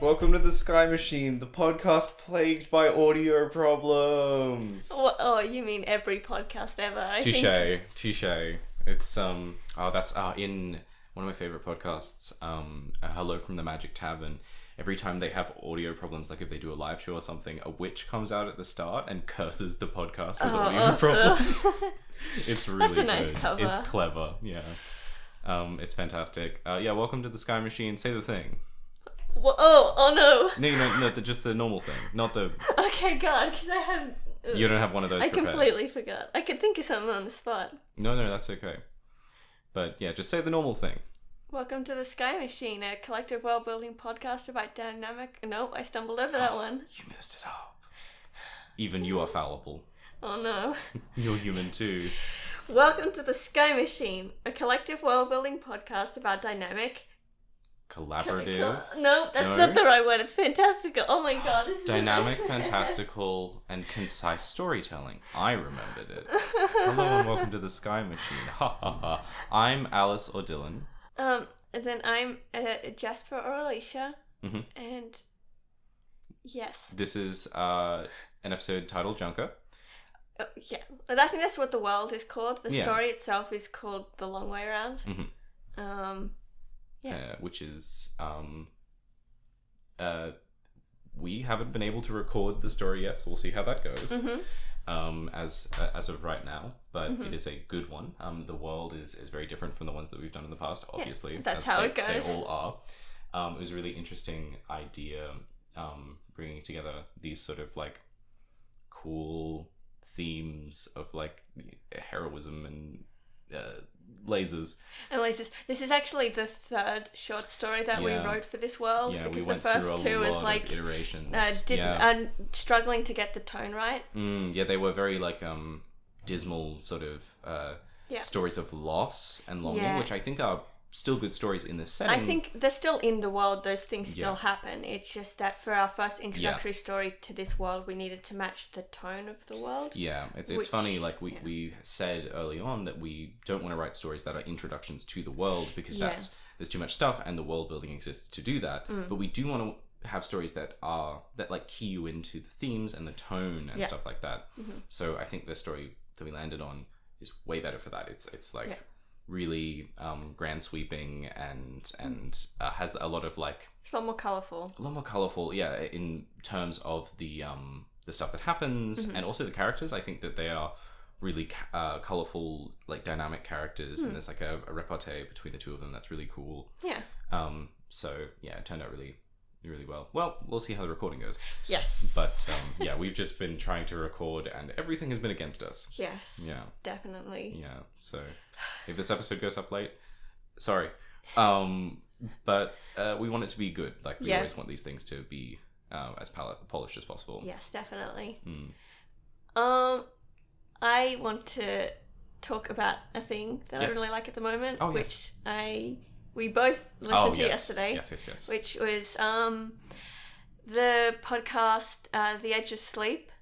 Welcome to the Sky Machine, the podcast plagued by audio problems. Oh, you mean every podcast ever? Touche. It's that's in one of my favorite podcasts, Hello from the Magic Tavern. Every time they have audio problems, like if they do a live show or something, a witch comes out at the start and curses the podcast with audio awesome. problems. It's really That's a nice good. cover. It's clever, yeah. It's fantastic. Welcome to the Sky Machine. Say the thing. Oh no. No, just the normal thing, not the. Okay, God, because I have. You don't have one of those. I prepared. completely forgot. I could think of something on the spot. No, that's okay. But yeah, just say the normal thing. Welcome to the Sky Machine, a collective world-building podcast about dynamic. No, I stumbled over that one. You messed it up. Even you are fallible. Oh no. You're human too. Welcome to the Sky Machine, a collective world-building podcast about dynamic. Collaborative. No, that's not the right word. It's fantastical. Oh my God. This is Dynamic, fantastical, and concise storytelling. I remembered it. Hello and welcome to the Sky Machine. Ha ha ha. I'm Alice or Dylan. And then I'm Jasper or Alicia. Mm-hmm. And yes. This is an episode titled Junker. Yeah. I think that's what the world is called. The Yeah. story itself is called The Long Way Around. Mm-hmm. Yes. Which is we haven't been able to record the story yet, so we'll see how that goes. Mm-hmm. As of right now, but Mm-hmm. it is a good one. The world is very different from the ones that we've done in the past, obviously. Yeah, that's as how they, it goes. They all are. It was a really interesting idea, bringing together these sort of like cool themes of like heroism and lasers. And lasers. This is actually the third short story that we wrote for this world. Yeah, because we went the first through two a was lot like of iterations. Struggling to get the tone right. Yeah, they were very like dismal sort of stories of loss and longing, which I think are still good stories in this setting. I think they're still in the world. Those things still happen. It's just that for our first introductory story to this world, we needed to match the tone of the world. Yeah, it's funny. Like we said early on that we don't want to write stories that are introductions to the world because there's too much stuff and the world building exists to do that. But we do want to have stories that like key you into the themes and the tone and stuff like that. Mm-hmm. So I think the story that we landed on is way better for that. It's like really grand sweeping and has a lot of like it's a lot more colourful. In terms of the stuff that happens and also the characters. I think that they are really colourful, like dynamic characters, and there's like a repartee between the two of them that's really cool. So it turned out really well. We'll see how the recording goes. Yes. But we've just been trying to record and everything has been against us. Yes. Yeah. Definitely. Yeah. So if this episode goes up late, sorry. But we want it to be good. Like we always want these things to be as polished as possible. Yes, definitely. I want to talk about a thing that I really like at the moment, which we both listened to yesterday. Yes. Which was the podcast The Edge of Sleep.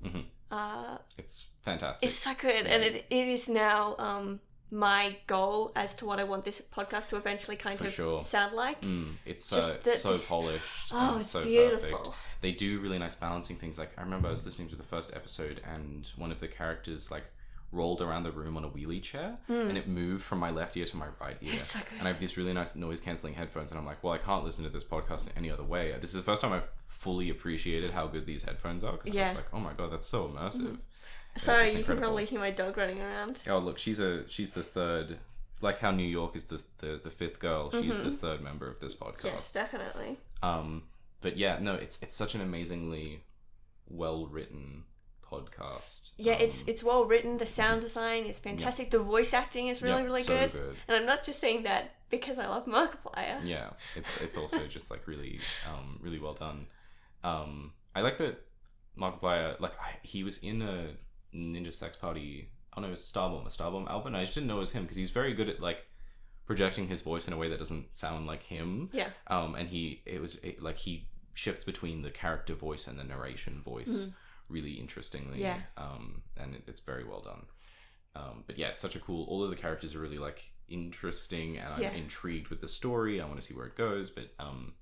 Mm-hmm. It's fantastic. It's so good, and it is now my goal as to what I want this podcast to eventually kind of sound like. It's so polished. Oh, it's so beautiful. Perfect. They do really nice balancing things. Like I remember I was listening to the first episode, and one of the characters like rolled around the room on a wheelie chair and it moved from my left ear to my right ear. It's so good. And I have these really nice noise cancelling headphones, and I'm like, well, I can't listen to this podcast in any other way. This is the first time I've fully appreciated how good these headphones are, because I was like, oh my God, that's so immersive. Sorry, you can probably hear my dog running around. Oh look, she's the third, like how New York is the fifth girl, she's the third member of this podcast. Yes, definitely. But yeah, no, it's such an amazingly well written podcast. Yeah, it's well written. The sound design is fantastic. The voice acting is really so good. good. And I'm not just saying that because I love Markiplier. Yeah, it's also just like really really well done. I like that Markiplier, like he was in a Ninja Sex Party. Oh no, it was a Starbomb album. I just didn't know it was him because he's very good at like projecting his voice in a way that doesn't sound like him. Yeah. And he shifts between the character voice and the narration voice really interestingly. Yeah. And it's very well done. But yeah, it's such a cool. All of the characters are really like interesting, and I'm intrigued with the story. I want to see where it goes, but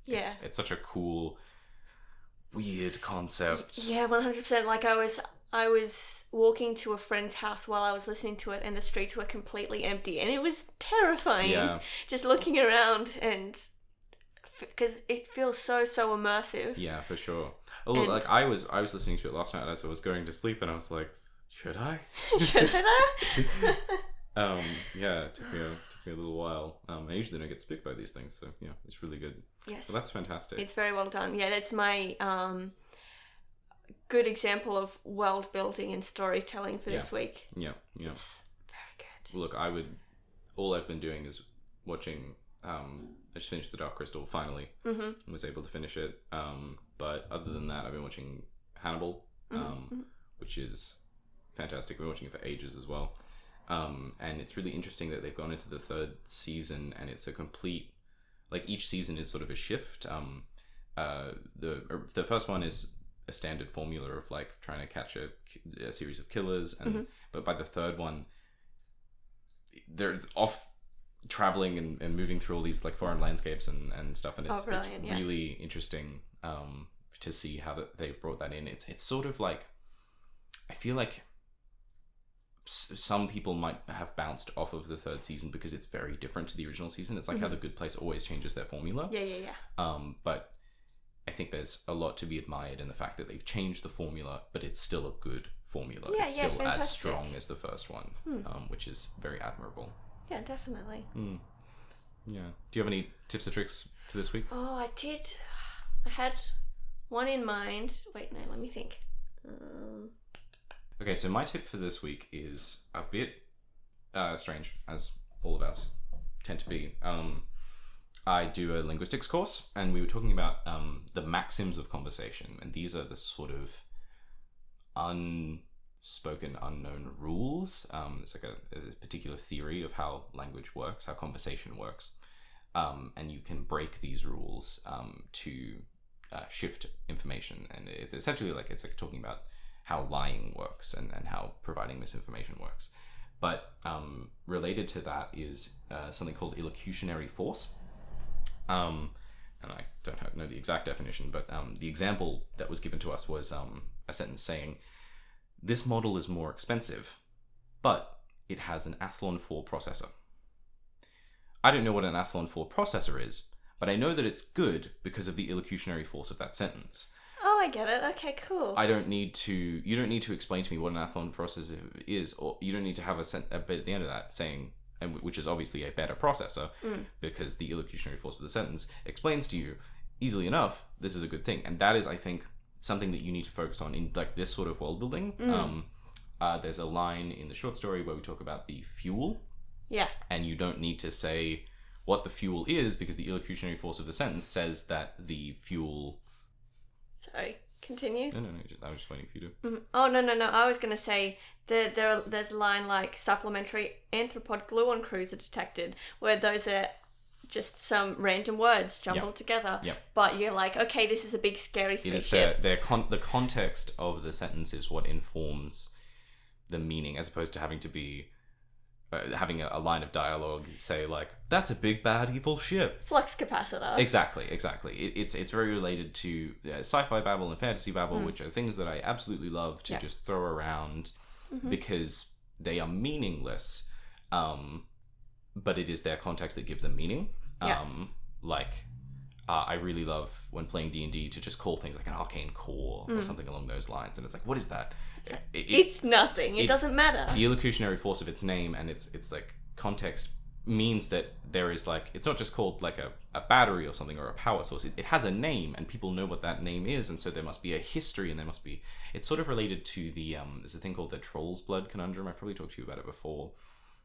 it's such a cool, weird concept. Yeah, 100%. Like I was walking to a friend's house while I was listening to it, and the streets were completely empty, and it was terrifying. Yeah. Just looking around, and because it feels so immersive. Yeah, for sure. Although, like I was listening to it last night as I was going to sleep, and I was like, should I? Should I? Yeah, it took me a little while. I usually don't get spooked by these things, so yeah, it's really good. Yes. But that's fantastic. It's very well done. Yeah, that's my good example of world building and storytelling for this week. Yeah. It's very good. Look, all I've been doing is watching. I just finished The Dark Crystal finally. Mm-hmm. Was able to finish it. But other than that, I've been watching Hannibal, which is fantastic. I've been watching it for ages as well. And it's really interesting that they've gone into the third season, and it's a complete, like each season is sort of a shift. The first one is a standard formula of like trying to catch a series of killers, and but by the third one, they're off traveling and moving through all these like foreign landscapes and stuff, and it's really interesting to see how they've brought that in. It's sort of like, I feel like some people might have bounced off of the third season because it's very different to the original season. It's like how The Good Place always changes their formula. Yeah. But I think there's a lot to be admired in the fact that they've changed the formula, but it's still a good formula. It's still fantastic. as strong as the first one, which is very admirable. Yeah, definitely. Yeah. Do you have any tips or tricks for this week? Oh, I did. I had one in mind. Wait, no, let me think. Okay, so my tip for this week is a bit strange, as all of us tend to be. I do a linguistics course, and we were talking about the maxims of conversation, and these are the sort of unspoken, unknown rules. It's like a particular theory of how language works, how conversation works, and you can break these rules to shift information, and it's essentially like talking about how lying works and how providing misinformation works. But related to that is something called illocutionary force. And I don't know the exact definition, but the example that was given to us was a sentence saying, "This model is more expensive, but it has an Athlon 4 processor." I don't know what an Athlon 4 processor is, but I know that it's good because of the illocutionary force of that sentence. Oh, I get it. Okay, cool. You don't need to explain to me what an Athlon processor is, or you don't need to have a bit at the end of that saying, and which is obviously a better processor, because the illocutionary force of the sentence explains to you easily enough, this is a good thing. And that is, I think, something that you need to focus on in like this sort of world building. There's a line in the short story where we talk about the fuel. Yeah. And you don't need to say what the fuel is, because the illocutionary force of the sentence says that the fuel... Sorry, continue. No, I was just waiting for you to... Oh, no. I was going to say there's a line like supplementary anthropod gluon crews are detected, where those are just some random words jumbled together. Yep. But you're like, okay, this is a big scary spaceship. The context of the sentence is what informs the meaning, as opposed to having to be... having a line of dialogue say like, that's a big bad evil ship. Flux capacitor. Exactly. It's very related to sci-fi babble and fantasy babble, which are things that I absolutely love to just throw around because they are meaningless, but it is their context that gives them meaning. I really love when playing D&D to just call things like an arcane core or something along those lines, and it's like, what is that? It's nothing. It doesn't matter. The illocutionary force of its name and its like context means that there is like, it's not just called like a battery or something or a power source. It has a name, and people know what that name is, and so there must be a history, and it's sort of related to the there's a thing called the Troll's Blood conundrum. I've probably talked to you about it before.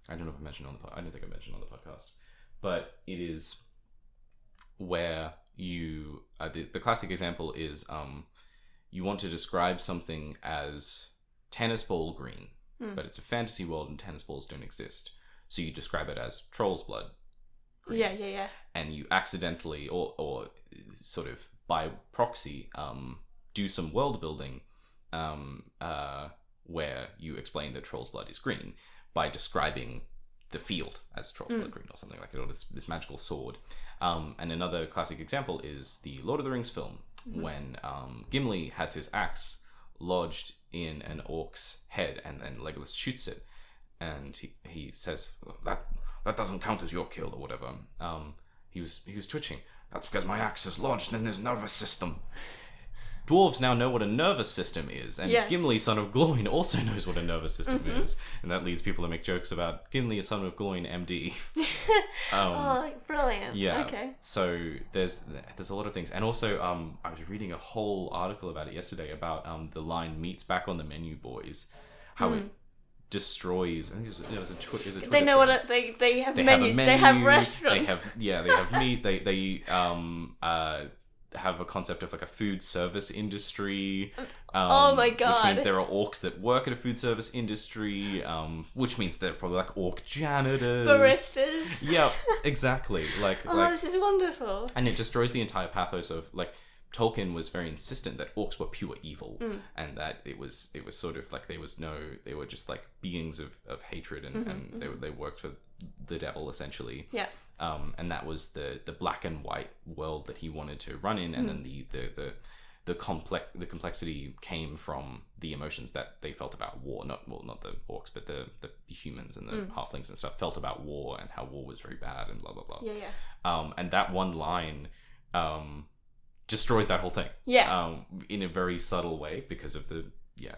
I don't know if I mentioned I don't think I mentioned on the podcast, but it is where you the classic example is you want to describe something as tennis ball green, but it's a fantasy world and tennis balls don't exist, so you describe it as Troll's Blood green. Yeah. And you accidentally or sort of by proxy do some world building where you explain that Troll's Blood is green by describing the field, as trolls Pellegrin or something like it, or this magical sword. And another classic example is the Lord of the Rings film, when Gimli has his axe lodged in an orc's head, and then Legolas shoots it, and he says, that doesn't count as your kill or whatever. He was twitching. That's because my axe is lodged in his nervous system. Dwarves now know what a nervous system is, and Gimli, son of Gloin, also knows what a nervous system is, and that leads people to make jokes about Gimli, son of Gloin, MD. Oh, brilliant! Yeah. Okay. So there's a lot of things, and also I was reading a whole article about it yesterday about the line "meat's back on the menu, boys," how it destroys. I think it was a Twitter. They know what they have menus. They have restaurants. They have meat. They have a concept of like a food service industry. Oh my god! Which means there are orcs that work at a food service industry. Which means they're probably like orc janitors, baristas. Yeah, exactly. This is wonderful. And it destroys the entire pathos of like. Tolkien was very insistent that orcs were pure evil, and that it was sort of like they were just like beings of hatred, and they worked for the devil essentially. Yeah. And that was the black and white world that he wanted to run in, and then the complexity came from the emotions that they felt about war. Not the orcs, but the humans and the halflings and stuff felt about war, and how war was very bad and blah blah blah. Yeah. And that one line destroys that whole thing. Yeah. In a very subtle way because of the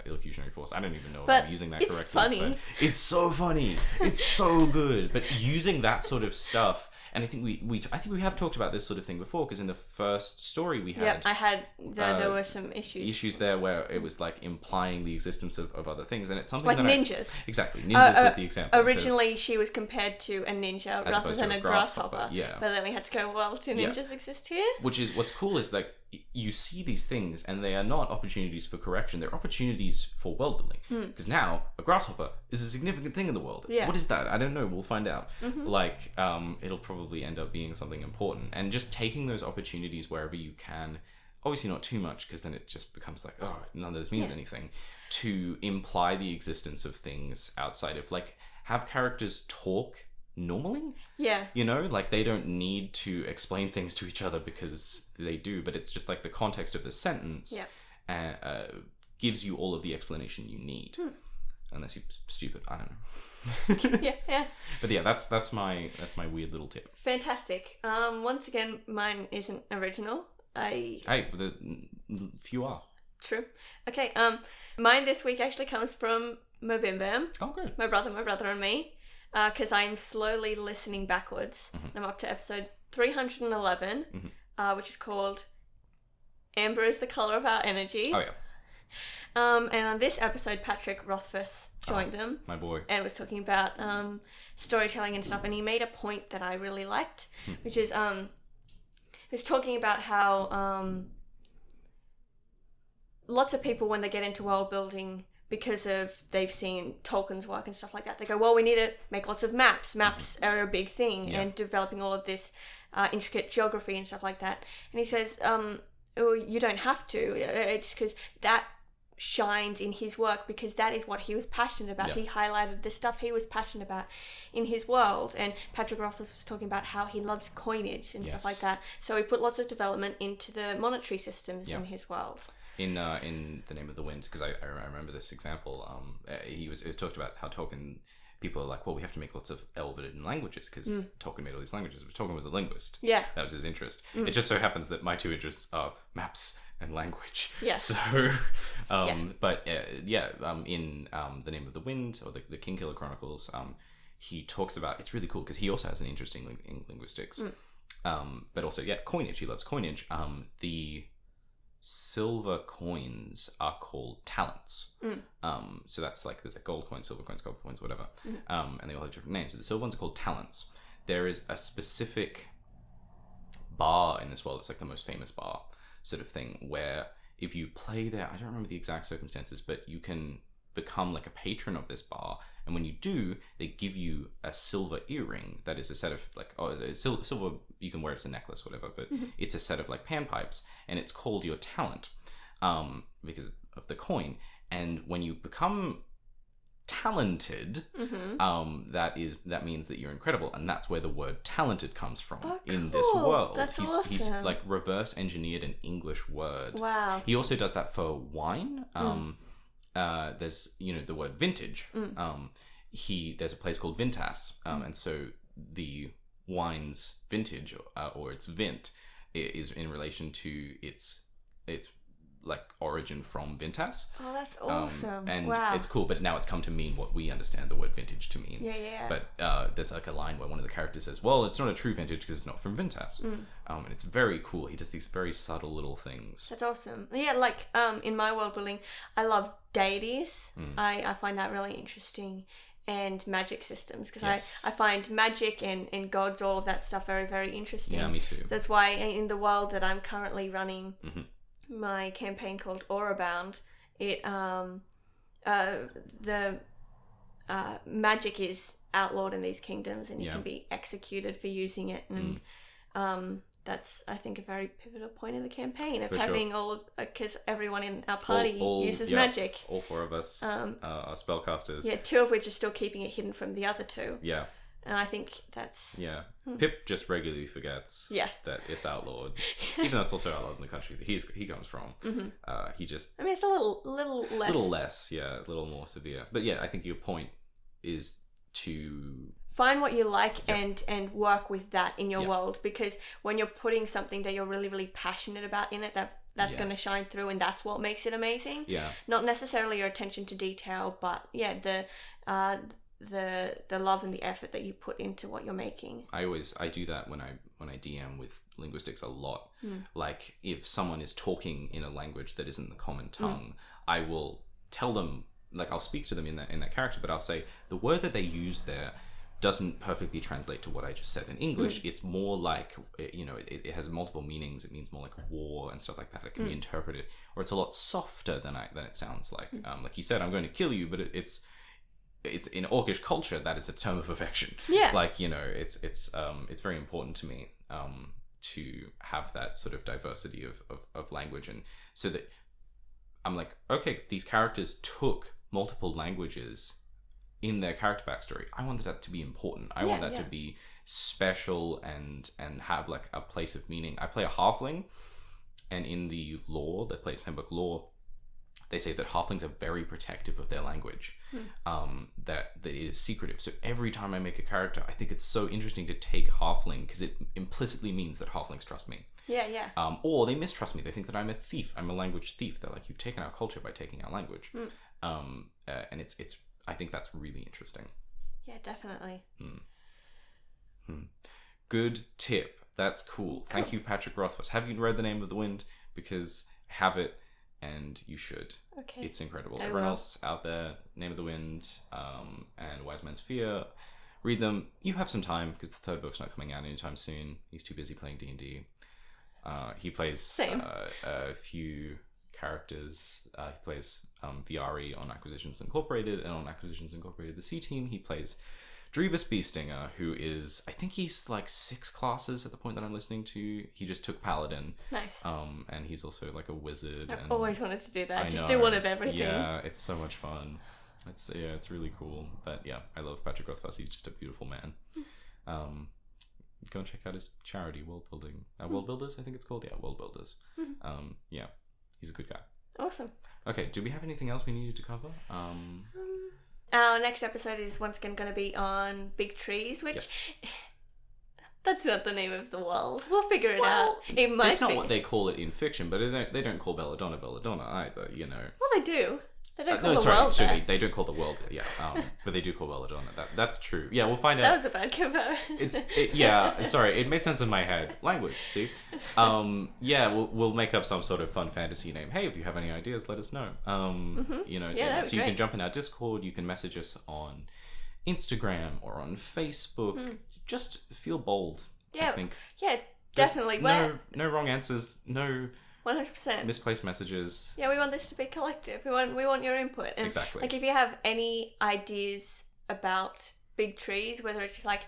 illusionary force. I don't even know if But I'm using that it's correctly. funny. But it's so funny. It's so good. But using that sort of stuff, and I think we have talked about this sort of thing before, because in the first story we had... Yeah, I had... There were some issues. Issues there where it was like implying the existence of other things, and it's something like that ninjas. Exactly. Ninjas was the example. Originally, she was compared to a ninja rather than a grasshopper. Yeah. But then we had to go, well, do ninjas exist here? Which is, what's cool is like, you see these things, and they are not opportunities for correction, they're opportunities for world building. Because now, a grasshopper is a significant thing in the world. Yeah. What is that? I don't know, we'll find out. Like, it'll probably end up being something important. And just taking those opportunities wherever you can, obviously not too much, because then it just becomes like, oh, none of this means anything, to imply the existence of things outside of, like, have characters talk normally. Yeah. You know, like they don't need to explain things to each other because they do, but it's just like the context of the sentence gives you all of the explanation you need. Unless you're stupid, I don't know. Yeah. But yeah, that's my weird little tip. Fantastic. Once again, mine isn't original. The few are. True. Okay. Mine this week actually comes from Movember. Oh, good. My brother and me. Because I'm slowly listening backwards. I'm up to episode 311, which is called Amber is the Colour of Our Energy. Oh, yeah. And on this episode, Patrick Rothfuss joined them. My boy. And was talking about storytelling and stuff. And he made a point that I really liked, which is he was talking about how lots of people, when they get into world building, because of they've seen Tolkien's work and stuff like that, they go, well, we need to make lots of maps. Maps are a big thing, and developing all of this intricate geography and stuff like that. And he says, you don't have to. It's because that shines in his work, because that is what he was passionate about. He highlighted the stuff he was passionate about in his world. And Patrick Rothfuss was talking about how he loves coinage and stuff like that. So he put lots of development into the monetary systems in his world. In The Name of the Wind, because I remember this example, it was talked about how Tolkien, people are like, well, we have to make lots of Elven languages because Tolkien made all these languages, but Tolkien was a linguist. Yeah. That was his interest. It just so happens that my two interests are maps and language. Yeah. So, but in The Name of the Wind, or the Kingkiller Chronicles, he talks about, it's really cool because he also has an interest in linguistics, but also, coinage. He loves coinage. The silver coins are called talents. So that's like, there's a gold coin, silver coins, gold coins, whatever. And they all have different names. So the silver ones are called talents. There is a specific bar in this world, it's like the most famous bar sort of thing, where if you play there, I don't remember the exact circumstances, but you can become like a patron of this bar, and when you do, they give you a silver earring that is a set of like, silver, you can wear it as a necklace, whatever, but it's a set of like panpipes, and it's called your talent because of the coin. And when you become talented, that means that you're incredible, and that's where the word talented comes from in this world. That's awesome. He's like reverse engineered an English word. Wow. He also does that for wine. There's the word vintage. There's a place called Vintas, and so the wine's vintage or its vint is in relation to its like origin from Vintas. Oh, that's awesome. And wow. it's cool, but now it's come to mean what we understand the word vintage to mean. Yeah. But there's like a line where one of the characters says, well, it's not a true vintage because it's not from Vintas. And it's very cool. He does these very subtle little things. That's awesome. Yeah, like in my world building, I love deities. I find that really interesting. And magic systems, because I find magic and gods, all of that stuff, very, very interesting. Yeah, me too. That's why in the world that I'm currently running, my campaign called Aurabound, the magic is outlawed in these kingdoms, and you can be executed for using it, and that's, I think, a very pivotal point in the campaign of having all of, because everyone in our party uses magic. All four of us are spellcasters. Yeah, 2 of which are still keeping it hidden from the other 2. Yeah. And I think that's... Yeah. Pip just regularly forgets that it's outlawed. Even though it's also outlawed in the country that he comes from. He just... I mean, it's a little less. A little less, yeah. A little more severe. But yeah, I think your point is to... Find what you like and work with that in your world, because when you're putting something that you're really, really passionate about in it, that's going to shine through, and that's what makes it amazing. Yeah. Not necessarily your attention to detail, but the love and the effort that you put into what you're making. I do that when I DM with linguistics a lot. Like if someone is talking in a language that isn't the common tongue, I will tell them, like I'll speak to them in that character, but I'll say the word that they use there doesn't perfectly translate to what I just said in English. It's more like, it has multiple meanings. It means more like war and stuff like that. It can be interpreted, or it's a lot softer than it sounds like. Like you said, I'm going to kill you, but it's in Orcish culture, that is a term of affection. Yeah. Like, it's very important to me to have that sort of diversity of language. And so that I'm like, okay, these characters took multiple languages in their character backstory. I want that to be important. I want that to be special and have like a place of meaning. I play a halfling, and in the lore, that plays handbook lore, they say that halflings are very protective of their language, that it is secretive. So every time I make a character, I think it's so interesting to take halfling, because it implicitly means that halflings trust me. Yeah. Or they mistrust me. They think that I'm a thief. I'm a language thief. They're like, you've taken our culture by taking our language. And it's I think that's really interesting. Yeah, definitely. Good tip. That's cool. Thank you, Patrick Rothfuss. Have you read The Name of the Wind? Because have it, and you should. Okay. It's incredible. Everyone else out there, Name of the Wind, and Wise Man's Fear, read them. You have some time, because the 3rd book's not coming out anytime soon. He's too busy playing D&D. He plays a few characters. He plays Viari on Acquisitions Incorporated, and on Acquisitions Incorporated, the C Team, he plays Drebus Beestinger, who is, I think he's like 6 classes at the point that I'm listening to. He just took Paladin. Nice. And he's also like a wizard. I've always wanted to do that. Just do one of everything. Yeah, it's so much fun. It's really cool. But yeah, I love Patrick Rothfuss. He's just a beautiful man. Go and check out his charity, World Building. World Builders, I think it's called. Yeah, World Builders. Yeah, he's a good guy. Awesome. Okay, do we have anything else we needed to cover? Our next episode is once again going to be on big trees, which that's not the name of the world. We'll figure it out. It might be. It's not what they call it in fiction, but they don't call Belladonna either, you know. Well, they do. They don't call the world that. They don't call the world that, yeah. But they do call Belladonna. That's true. Yeah, we'll find out. That was a bad comparison. Sorry, it made sense in my head. Language, see? Yeah, we'll make up some sort of fun fantasy name. Hey, if you have any ideas, let us know. You know, so you can jump in our Discord, you can message us on Instagram or on Facebook. Just feel bold, I think. Yeah, definitely. No wrong answers, no 100% misplaced messages. Yeah, we want this to be collective. We want your input. And exactly. Like, if you have any ideas about big trees, whether it's just like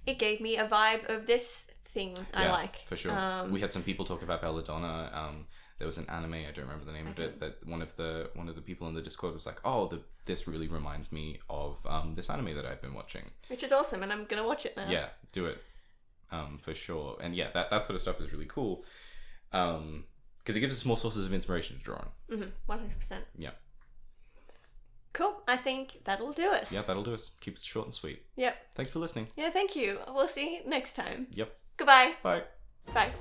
it gave me a vibe of this thing I like. For sure. We had some people talk about Belladonna. There was an anime, I don't remember the name of it, that one of the people in the Discord was like, oh, this really reminds me of this anime that I've been watching. Which is awesome, and I'm going to watch it now. Yeah, do it. For sure. And yeah, that sort of stuff is really cool. Because it gives us more sources of inspiration to draw on. 100%. Yeah. Cool. I think that'll do us. Yeah, that'll do us. Keep it short and sweet. Yep. Thanks for listening. Yeah, thank you. We'll see you next time. Yep. Goodbye. Bye. Bye.